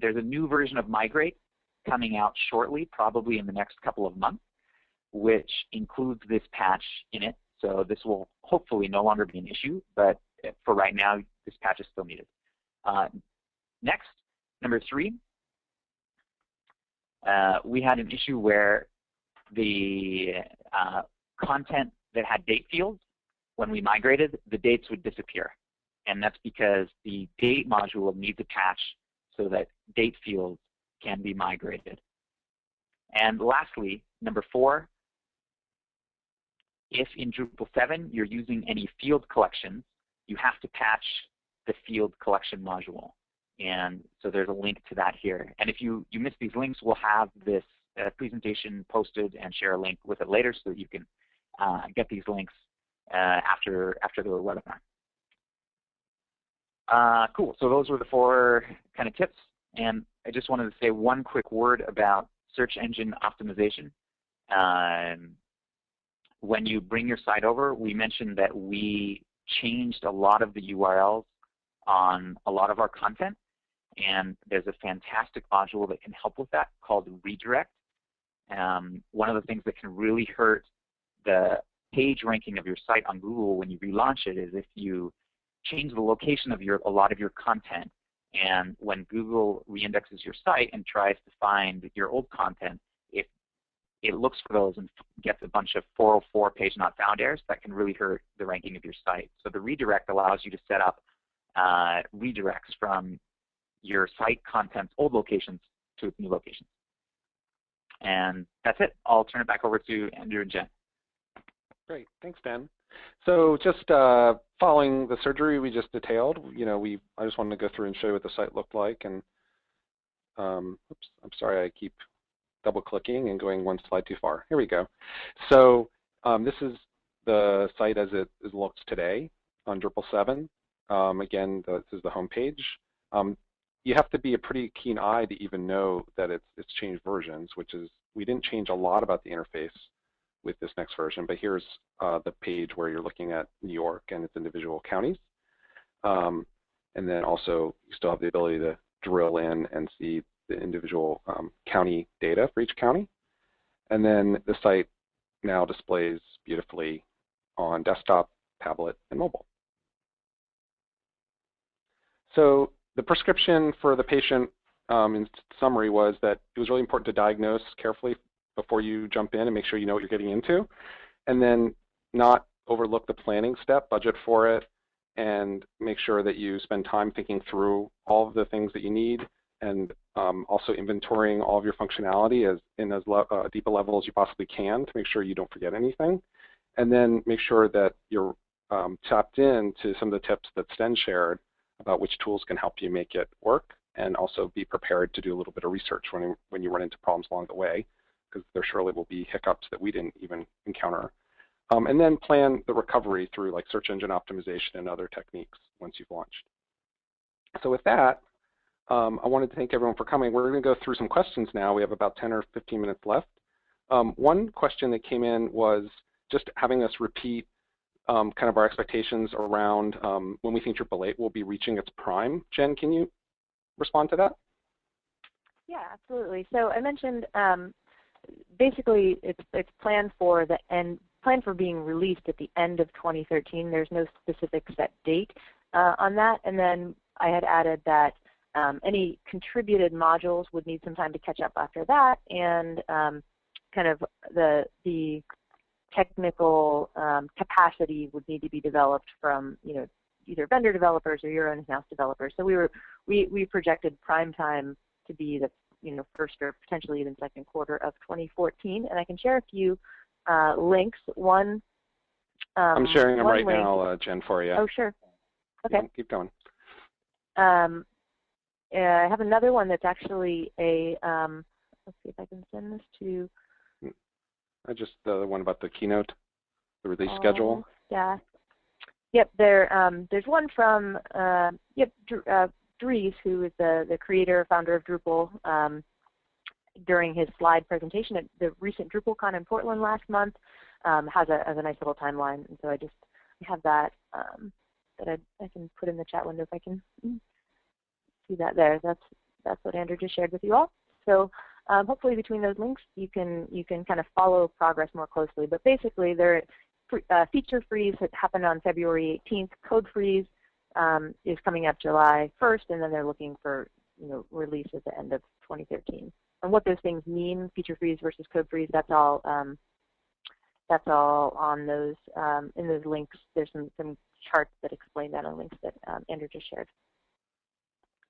C: There's a new version of Migrate coming out shortly, probably in the next couple of months, which includes this patch in it. So this will hopefully no longer be an issue, but for right now, this patch is still needed. Next, number 3, we had an issue where the content that had date fields, when we migrated, the dates would disappear. And that's because the date module needs a patch so that date fields can be migrated. And lastly, number 4, if in Drupal 7 you're using any field collections, you have to patch the field collection module. And so there's a link to that here. And if you miss these links, we'll have this presentation posted and share a link with it later so that you can get these links after the webinar. Cool, so those were the 4 kind of tips. And I just wanted to say one quick word about search engine optimization. When you bring your site over, we mentioned that we changed a lot of the URLs on a lot of our content. And there's a fantastic module that can help with that called Redirect. One of the things that can really hurt the page ranking of your site on Google when you relaunch it is if you change the location of a lot of your content, and when Google reindexes your site and tries to find your old content, if it looks for those and gets a bunch of 404 page not found errors, that can really hurt the ranking of your site. So the redirect allows you to set up redirects from your site content's old locations to its new locations. And that's it. I'll turn it back over to Andrew and Jen.
A: Great, thanks, Dan. So just following the surgery we just detailed, I just wanted to go through and show you what the site looked like. And oops, I'm sorry, I keep double-clicking and going one slide too far. Here we go. So this is the site as it looks today on Drupal 7. Again, this is the home page. You have to be a pretty keen eye to even know that it's changed versions, which is, we didn't change a lot about the interface with this next version, but here's the page where you're looking at New York and its individual counties. And then also you still have the ability to drill in and see the individual county data for each county. And then the site now displays beautifully on desktop, tablet, and mobile. So the prescription for the patient in summary was that it was really important to diagnose carefully before you jump in and make sure you know what you're getting into, and then not overlook the planning step, budget for it, and make sure that you spend time thinking through all of the things that you need, and also inventorying all of your functionality in as deep a level as you possibly can to make sure you don't forget anything, and then make sure that you're tapped into some of the tips that Sten shared about which tools can help you make it work, and also be prepared to do a little bit of research when you run into problems along the way, because there surely will be hiccups that we didn't even encounter. And then plan the recovery through like search engine optimization and other techniques once you've launched. So with that, I wanted to thank everyone for coming. We're going to go through some questions now. We have about 10 or 15 minutes left. One question that came in was just having us repeat kind of our expectations around when we think Drupal 8 will be reaching its prime. Jen, can you respond to that?
B: Yeah, absolutely. So I mentioned basically it's planned for being released at the end of 2013. There's no specific set date on that. And then I had added that any contributed modules would need some time to catch up after that, and kind of the technical capacity would need to be developed from either vendor developers or your own in-house developers. So we projected prime time to be the first or potentially even second quarter of 2014, and I can share a few links. One,
A: I'm sharing them right now, Jen, for you.
B: Oh, sure. Okay.
A: Keep going.
B: I have another one that's actually a. Let's see if I can send this to.
A: Just the one about the keynote, the release schedule.
B: Yeah. Yep. There's one from Dries, who is the creator, founder of Drupal. During his slide presentation at the recent DrupalCon in Portland last month, has a nice little timeline, and so I have that that I can put in the chat window if I can see that there. That's what Andrew just shared with you all. So hopefully between those links you can kind of follow progress more closely. But basically, feature freeze had happened on February 18th. Code freeze is coming up July 1st, and then they're looking for release at the end of 2013. And what those things mean, feature freeze versus code freeze, that's all on those in those links. There's some charts that explain that on links that Andrew just shared.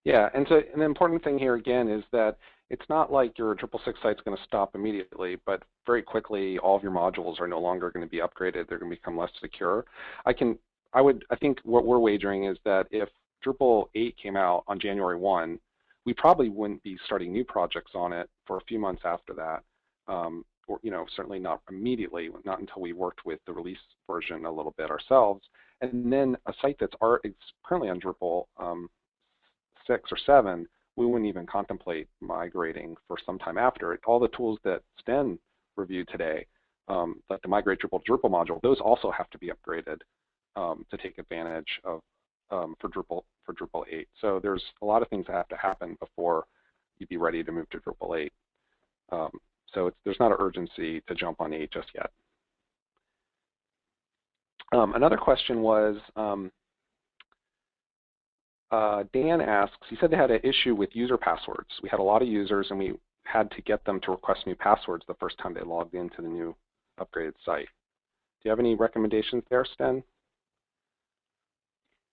A: Yeah, and so an important thing here again is that it's not like your Drupal 6 site's going to stop immediately, but very quickly all of your modules are no longer going to be upgraded. They're going to become less secure. I think what we're wagering is that if Drupal 8 came out on January 1, we probably wouldn't be starting new projects on it for a few months after that, or certainly not immediately, not until we worked with the release version a little bit ourselves. And then a site that's currently on Drupal 6 or 7, we wouldn't even contemplate migrating for some time after. All the tools that Sten reviewed today, like the Migrate Drupal to Drupal module, those also have to be upgraded to take advantage of for Drupal 8. So there's a lot of things that have to happen before you'd be ready to move to Drupal 8. So there's not an urgency to jump on 8 just yet. Another question was, Dan asks, he said they had an issue with user passwords. We had a lot of users and we had to get them to request new passwords the first time they logged into the new upgraded site. Do you have any recommendations there, Sten?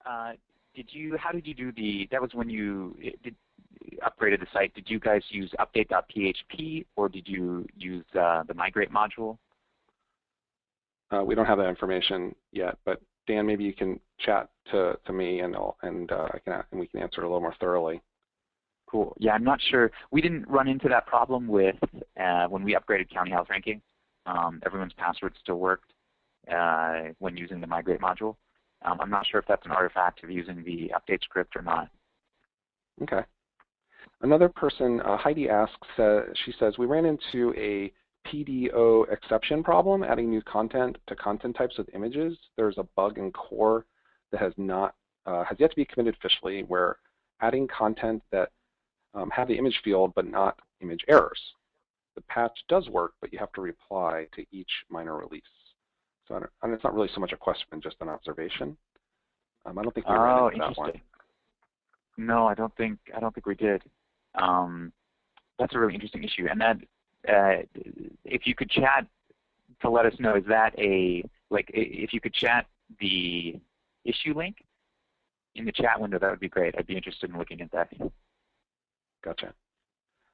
C: How did you do that was when you upgraded the site. Did you guys use update.php or did you use the Migrate module?
A: We don't have that information yet, but Dan, maybe you can chat to me and we can answer it a little more thoroughly.
C: Cool. Yeah, I'm not sure. We didn't run into that problem with when we upgraded County Health Ranking. Everyone's password still worked when using the Migrate module. I'm not sure if that's an artifact of using the update script or not.
A: Okay. Another person, Heidi asks, she says, we ran into a PDO exception problem, adding new content to content types with images. There's a bug in core that has yet to be committed officially, where adding content that have the image field but not image errors. The patch does work, but you have to reply to each minor release. So it's not really so much a question, just an observation. I don't think we ran into that one.
C: No, I don't think we did. That's a really interesting issue, and that if you could chat to let us know, is that if you could chat the issue link in the chat window, that would be great. I'd be interested in looking at that.
A: Gotcha.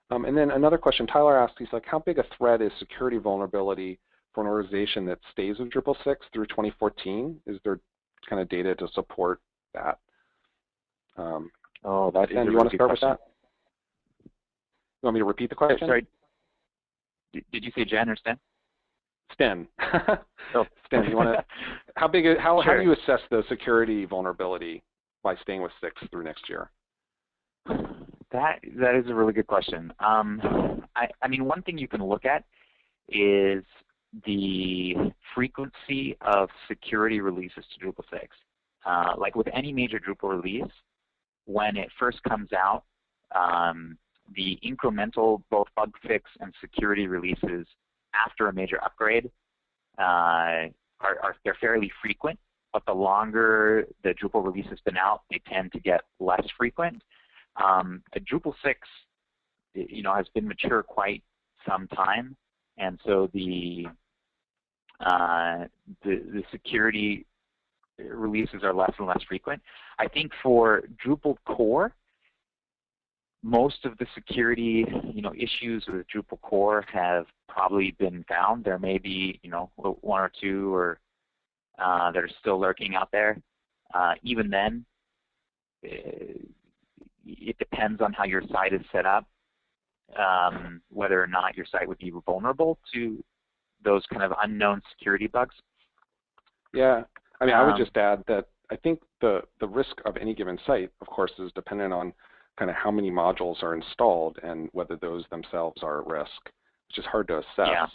A: And then another question, Tyler asked, he's like, how big a threat is security vulnerability for an organization that stays with Drupal 6 through 2014? Is there kind of data to support that?
C: Oh, that is a
A: you
C: really
A: want to start
C: question.
A: with that? You want me to repeat the question?
C: Sorry. Did you say Jen or Sten?
A: Sten.
C: Oh.
A: Sten, you want to? How do you assess the security vulnerability by staying with 6 through next year?
C: That is a really good question. I mean, one thing you can look at is the frequency of security releases to Drupal 6. Like with any major Drupal release, when it first comes out, the incremental both bug fix and security releases after a major upgrade they're fairly frequent. But the longer the Drupal release has been out, they tend to get less frequent. Drupal 6, has been mature quite some time, and so the security releases are less and less frequent. I think for Drupal core, most of the security, issues with Drupal core have probably been found. There may be, one or two or that are still lurking out there. Even then, it depends on how your site is set up, whether or not your site would be vulnerable to those kind of unknown security bugs.
A: Yeah, I mean, I would just add that I think the risk of any given site, of course, is dependent on kind of how many modules are installed and whether those themselves are at risk, which is hard to assess.
C: Yeah.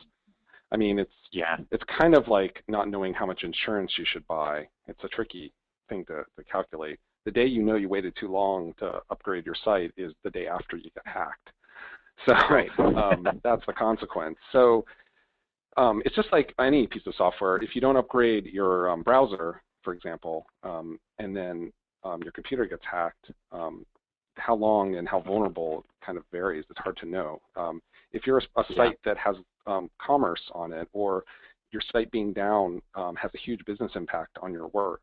A: I mean, it's kind of like not knowing how much insurance you should buy. It's a tricky thing to calculate. The day you know you waited too long to upgrade your site is the day after you get hacked. So
C: right.
A: That's the consequence. So it's just like any piece of software. If you don't upgrade your browser, for example, and then your computer gets hacked, how long and how vulnerable kind of varies. It's hard to know. If you're a site that has commerce on it, or your site being down has a huge business impact on your work,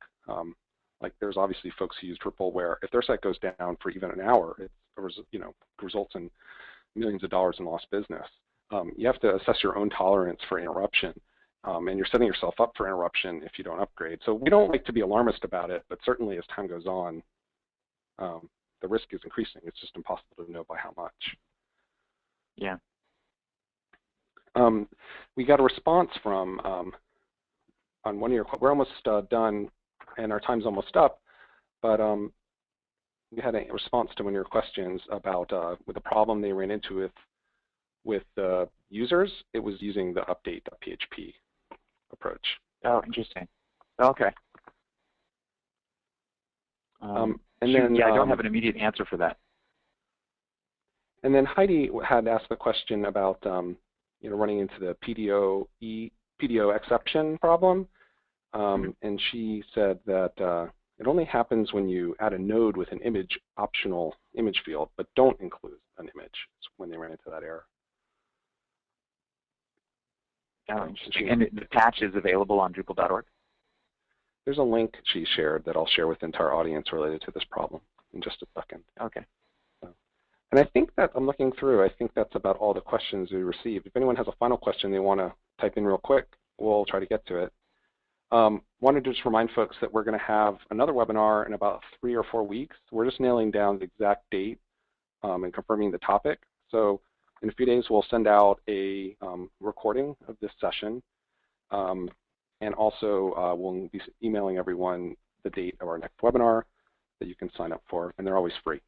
A: like there's obviously folks who use Drupal where if their site goes down for even an hour, it results in millions of dollars in lost business. You have to assess your own tolerance for interruption, and you're setting yourself up for interruption if you don't upgrade. So we don't like to be alarmist about it, but certainly as time goes on, the risk is increasing. It's just impossible to know by how much.
C: Yeah.
A: We got a response from on one of your. We're almost done, and our time's almost up. But we had a response to one of your questions about with a problem they ran into with the users. It was using the update.php approach.
C: Oh, interesting. Okay.
A: And then,
C: I don't have an immediate answer for that.
A: And then Heidi had asked a question about running into the PDO exception problem, and she said that it only happens when you add a node with an optional image field, but don't include an image. It's when they ran into that error.
C: Oh, interesting. And the patch is available on Drupal.org?
A: There's a link she shared that I'll share with the entire audience related to this problem in just a second.
C: Okay.
A: And I think that I'm looking through. I think that's about all the questions we received. If anyone has a final question they want to type in real quick, we'll try to get to it. Wanted to just remind folks that we're going to have another webinar in about 3 or 4 weeks. We're just nailing down the exact date and confirming the topic. So in a few days, we'll send out a recording of this session. And also, we'll be emailing everyone the date of our next webinar that you can sign up for, and they're always free.